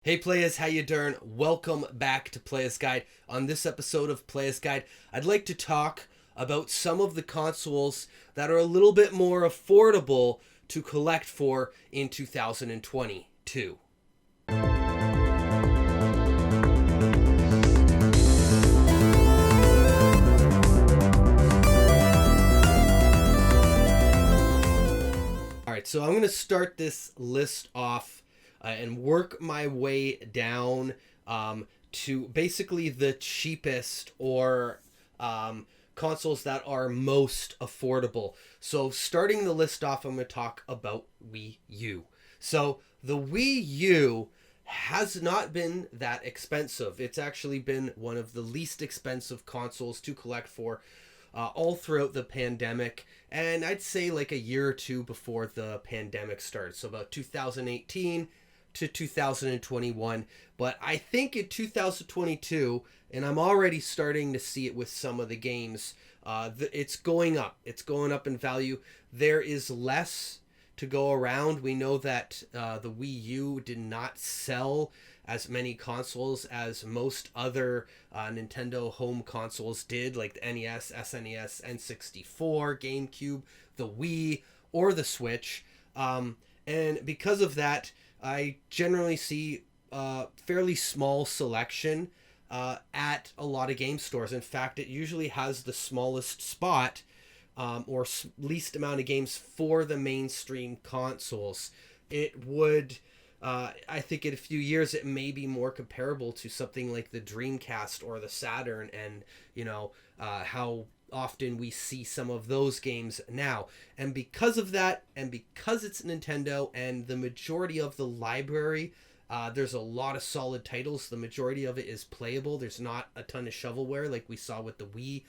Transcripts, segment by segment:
Hey Playas, how you doing? Welcome back to Playas Guide. On this episode of Playas Guide, I'd like to talk about some of the consoles that are a little bit more affordable to collect for in 2022. Alright, so I'm going to start this list off and work my way down to basically the cheapest or consoles that are most affordable. So starting the list off, I'm going to talk about Wii U. So the Wii U has not been that expensive. It's actually been one of the least expensive consoles to collect for all throughout the pandemic, and I'd say like a year or two before the pandemic started, so about 2018 to 2021. But I think in 2022, and I'm already starting to see it with some of the games, it's going up. It's going up in value. There is less to go around. We know that the Wii U did not sell as many consoles as most other Nintendo home consoles did, like the NES, SNES, N64, GameCube, the Wii, or the Switch. And because of that, I generally see fairly small selection at a lot of game stores. In fact, it usually has the smallest spot or least amount of games for the mainstream consoles. It would, I think in a few years, it may be more comparable to something like the Dreamcast or the Saturn, and, you know, how often we see some of those games now. And because of that, and because it's Nintendo and the majority of the library, there's a lot of solid titles. The majority of it is playable. There's not a ton of shovelware like we saw with the Wii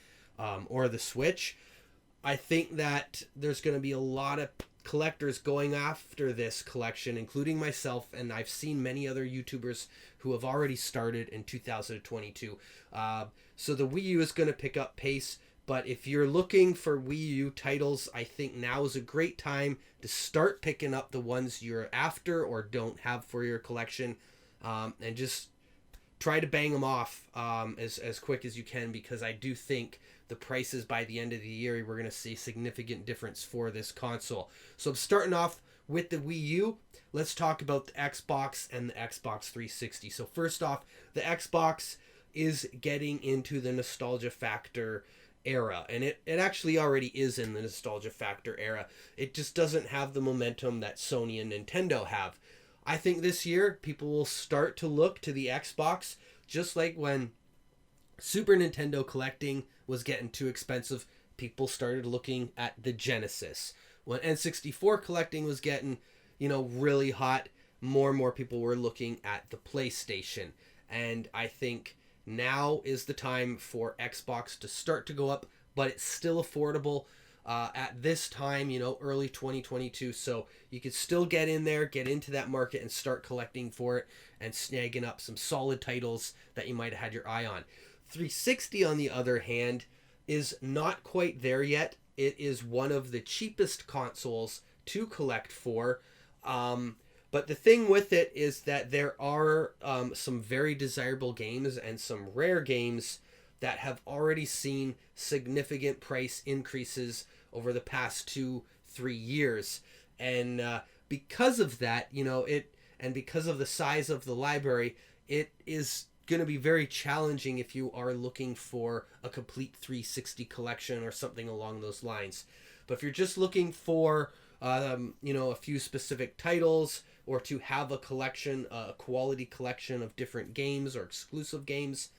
or the Switch. I think that there's going to be a lot of collectors going after this collection, including myself, and I've seen many other YouTubers who have already started in 2022. So the Wii U is going to pick up pace, but if you're looking for Wii U titles, I think now is a great time to start picking up the ones you're after or don't have for your collection, and just try to bang them off as quick as you can, because I do think the prices by the end of the year, we're going to see significant difference for this console. So I'm starting off with the Wii U. Let's talk about the Xbox and the Xbox 360. So first off, the Xbox is getting into the nostalgia factor era, and it actually already is in the nostalgia factor era. It just doesn't have the momentum that Sony and Nintendo have. I think this year people will start to look to the Xbox, just like when Super Nintendo collecting was getting too expensive, people started looking at the Genesis. When N64 collecting was getting, really hot, more and more people were looking at the PlayStation. And I think now is the time for Xbox to start to go up, but it's still affordable at this time, early 2022. So you could still get in there, get into that market and start collecting for it and snagging up some solid titles that you might have had your eye on. 360, on the other hand, is not quite there yet. It is one of the cheapest consoles to collect for. But the thing with it is that there are some very desirable games and some rare games that have already seen significant price increases over the past 2-3 years. And because of that, and because of the size of the library, it is going to be very challenging if you are looking for a complete 360 collection or something along those lines. But if you're just looking for a few specific titles, or to have a collection, a quality collection of different games or exclusive games,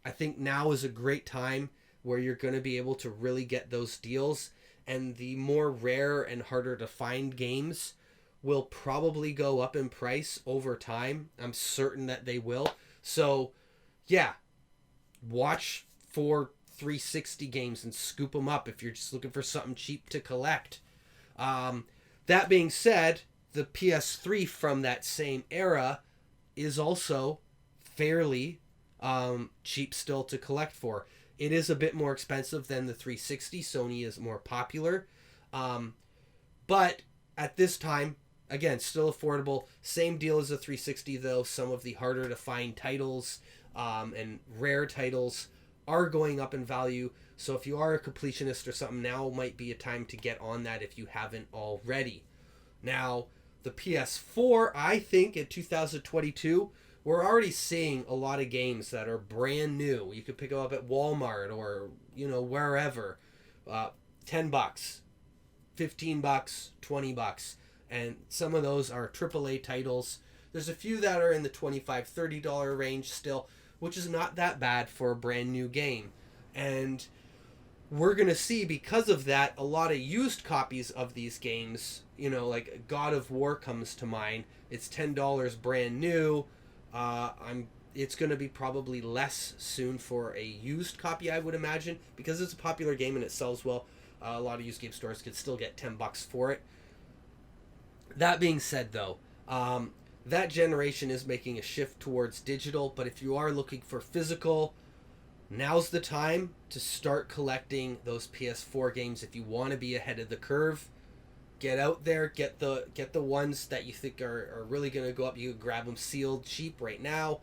I think now is a great time where you're going to be able to really get those deals. And the more rare and harder to find games will probably go up in price over time. I'm certain that they will. So, yeah, watch for 360 games and scoop them up if you're just looking for something cheap to collect. That being said, the PS3 from that same era is also fairly cheap still to collect for. It is a bit more expensive than the 360. Sony is more popular. But at this time, again, still affordable. Same deal as the 360, though. Some of the harder to find titles and rare titles are going up in value. So if you are a completionist or something, now might be a time to get on that if you haven't already. Now, the PS4, I think in 2022, we're already seeing a lot of games that are brand new. You could pick them up at Walmart or, wherever. $10, $15, $20. And some of those are AAA titles. There's a few that are in the $25, $30 range still, which is not that bad for a brand new game. And we're going to see, because of that, a lot of used copies of these games. Like God of War comes to mind. It's $10 brand new. It's going to be probably less soon for a used copy, I would imagine, because it's a popular game and it sells well. A lot of used game stores could still get $10 for it. That being said, though, that generation is making a shift towards digital, but if you are looking for physical, now's the time to start collecting those PS4 games. If you want to be ahead of the curve, get out there, get the ones that you think are really going to go up. You can grab them sealed cheap right now.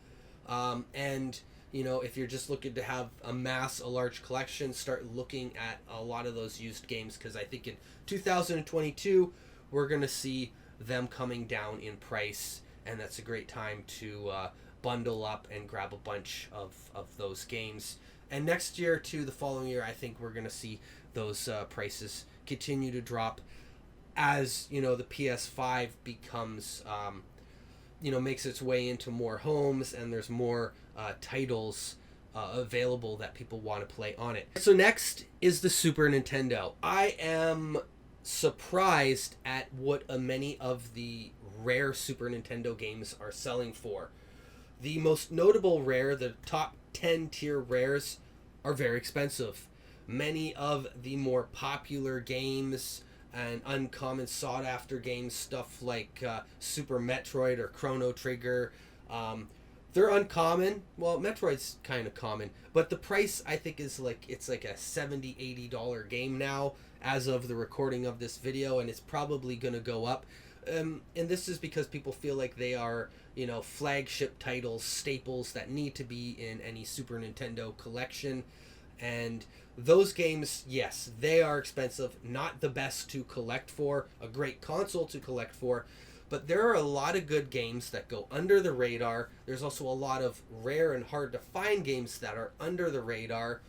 And if you're just looking to amass a large collection, start looking at a lot of those used games, because I think in 2022 we're going to see them coming down in price, and that's a great time to bundle up and grab a bunch of those games. And next year to the following year, I think we're going to see those prices continue to drop as the PS5 becomes makes its way into more homes, and there's more titles available that people want to play on it. So next is the Super Nintendo. I am surprised at what many of the rare Super Nintendo games are selling for. The most notable rare, the top 10 tier rares, are very expensive. Many of the more popular games and uncommon sought after games, stuff like Super Metroid or Chrono Trigger, they're uncommon. Well, Metroid's kind of common, but the price, I think, is it's like a $70, $80 game now as of the recording of this video, and it's probably going to go up. And this is because people feel like they are, flagship titles, staples that need to be in any Super Nintendo collection. And those games, yes, they are expensive, not the best to collect for, a great console to collect for, but there are a lot of good games that go under the radar. There's also a lot of rare and hard to find games that are under the radar,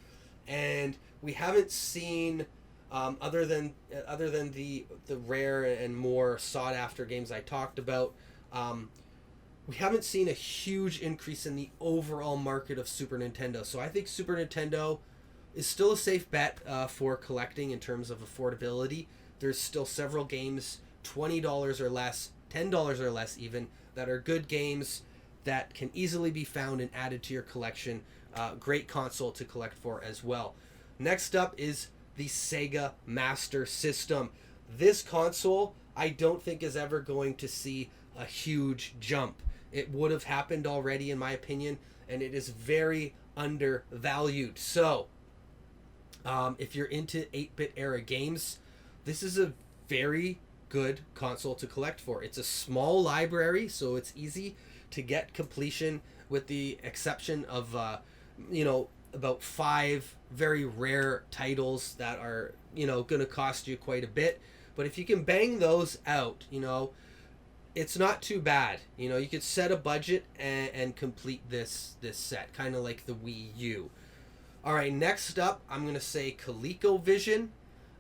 and we haven't seen other than the rare and more sought after games I talked about, we haven't seen a huge increase in the overall market of Super Nintendo. So I think Super Nintendo is still a safe bet for collecting in terms of affordability. There's still several games, $20 or less, $10 or less even, that are good games that can easily be found and added to your collection. Great console to collect for as well. Next up is the Sega Master System. This console, I don't think, is ever going to see a huge jump. It would have happened already, in my opinion, and it is very undervalued. So, if you're into 8-bit era games, this is a very good console to collect for. It's a small library, so it's easy to get completion, with the exception of about 5 very rare titles that are going to cost you quite a bit. But if you can bang those out, it's not too bad. You could set a budget and complete this set, kind of like the Wii U. All right, next up, I'm going to say ColecoVision.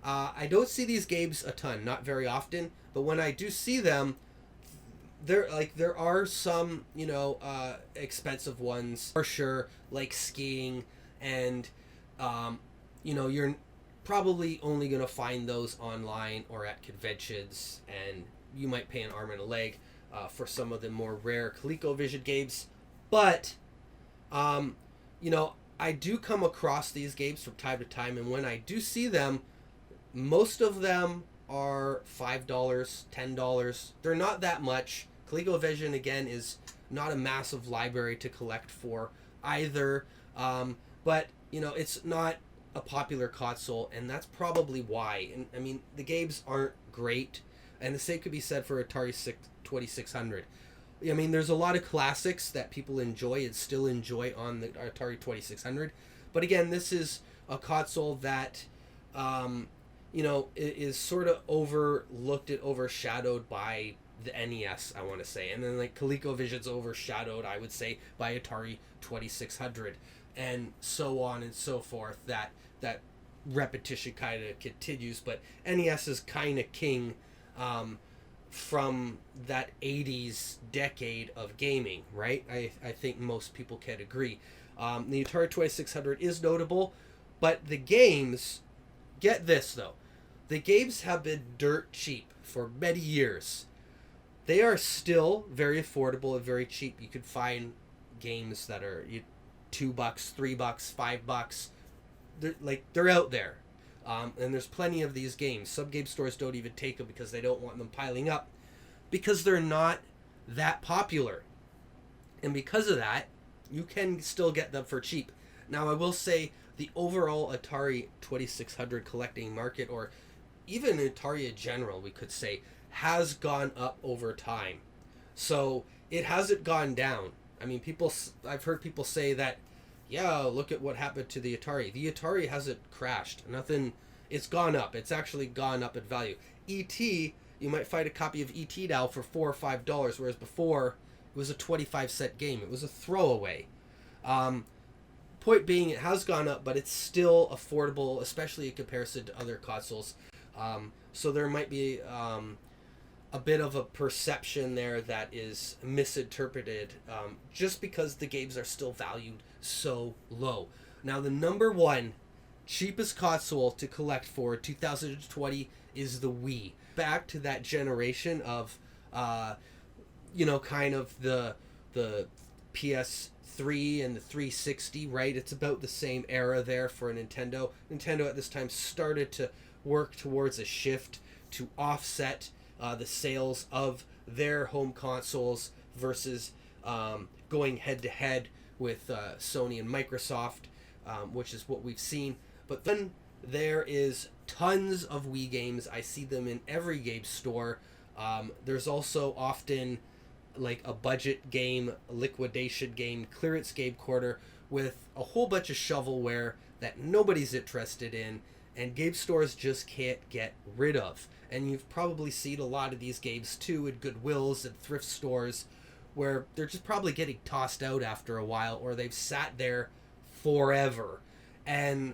I don't see these games a ton, not very often, but when I do see them, there are some, expensive ones for sure, like skiing, and, you're probably only going to find those online or at conventions, and you might pay an arm and a leg for some of the more rare ColecoVision games. But, I do come across these games from time to time, and when I do see them, most of them are $5, $10. They're not that much. ColecoVision, again, is not a massive library to collect for either. But, it's not a popular console, and that's probably why. And I mean, the games aren't great. And the same could be said for Atari 2600. I mean, there's a lot of classics that people enjoy and still enjoy on the Atari 2600. But again, this is a console that, is sort of overlooked and overshadowed by the NES, I want to say. And then, like, ColecoVision's overshadowed, I would say, by Atari 2600. And so on and so forth. That repetition kind of continues. But NES is kind of king from that 80s decade of gaming, right? I think most people can agree. The Atari 2600 is notable, but the games, get this though, the games have been dirt cheap for many years. They are still very affordable and very cheap. You could find games that are $2, $3, $5. They're out there. And there's plenty of these games. Some game stores don't even take them because they don't want them piling up, because they're not that popular. And because of that, you can still get them for cheap. Now, I will say the overall Atari 2600 collecting market, or even Atari in general, we could say, has gone up over time. So it hasn't gone down. I mean, I've heard people say that, yeah, look at what happened to the Atari. The Atari hasn't crashed. Nothing. It's gone up. It's actually gone up in value. E.T., you might find a copy of E.T. now for $4 or $5, whereas before it was a 25-cent game. It was a throwaway. Point being, it has gone up, but it's still affordable, especially in comparison to other consoles. So there might be a bit of a perception there that is misinterpreted, just because the games are still valued so low. Now, the number one cheapest console to collect for 2020 is the Wii. Back to that generation of, kind of the PS3 and the 360, right? It's about the same era there for Nintendo. Nintendo at this time started to work towards a shift to offset the sales of their home consoles versus going head-to-head with Sony and Microsoft, which is what we've seen. But then there is tons of Wii games. I see them in every game store. There's also often like a budget game, liquidation game, clearance game quarter with a whole bunch of shovelware that nobody's interested in, and game stores just can't get rid of. And you've probably seen a lot of these games too in Goodwills and thrift stores, where they're just probably getting tossed out after a while, or they've sat there forever. And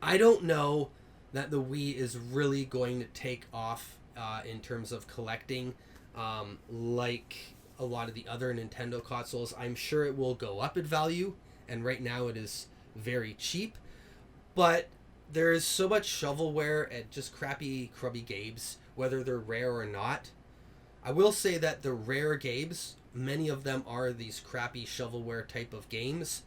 I don't know that the Wii is really going to take off in terms of collecting like a lot of the other Nintendo consoles. I'm sure it will go up in value, and right now it is very cheap. But there is so much shovelware and just crappy, crummy games, whether they're rare or not. I will say that the rare games, many of them are these crappy shovelware type of games.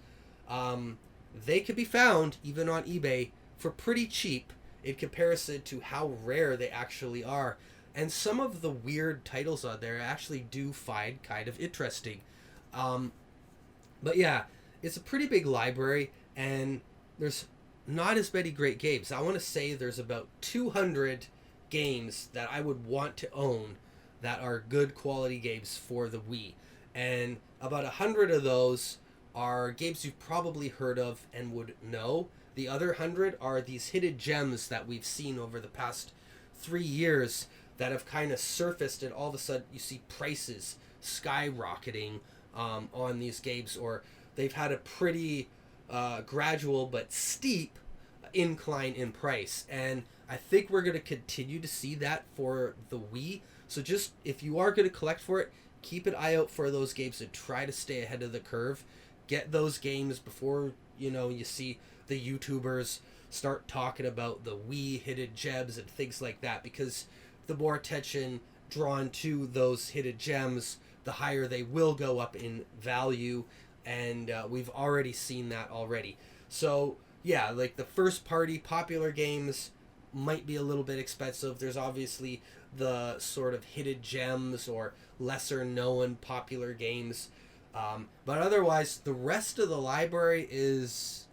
They can be found, even on eBay, for pretty cheap in comparison to how rare they actually are. And some of the weird titles on there I actually do find kind of interesting. But yeah, it's a pretty big library, and there's not as many great games. I want to say there's about 200 games that I would want to own that are good quality games for the Wii. And about 100 of those are games you've probably heard of and would know. The other 100 are these hidden gems that we've seen over the past 3 years that have kind of surfaced, and all of a sudden you see prices skyrocketing on these games, or they've had a pretty gradual but steep incline in price. And I think we're going to continue to see that for the Wii. So just, if you are going to collect for it, keep an eye out for those games and try to stay ahead of the curve. Get those games before, you see the YouTubers start talking about the Wii hidden gems and things like that, because the more attention drawn to those hidden gems, the higher they will go up in value. And we've already seen that already. So yeah, like the first party popular games might be a little bit expensive. There's obviously the sort of hidden gems or lesser known popular games. But otherwise, the rest of the library is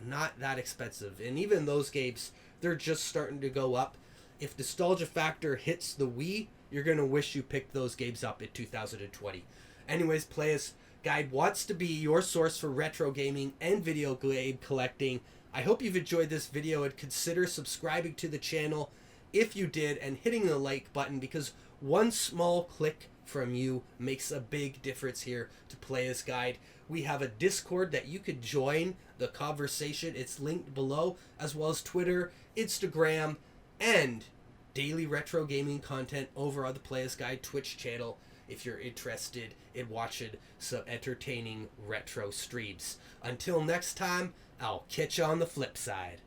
not that expensive. And even those games, they're just starting to go up. if nostalgia factor hits the Wii, you're going to wish you picked those games up in 2020. Anyways, Playas Guide wants to be your source for retro gaming and video game collecting. I hope you've enjoyed this video and consider subscribing to the channel if you did and hitting the like button, because one small click from you makes a big difference here to Playas Guide. We have a Discord that you could join the conversation. It's linked below, as well as Twitter, Instagram, and daily retro gaming content over on the Playas Guide Twitch channel if you're interested in watching some entertaining retro streams. Until next time, I'll catch you on the flip side.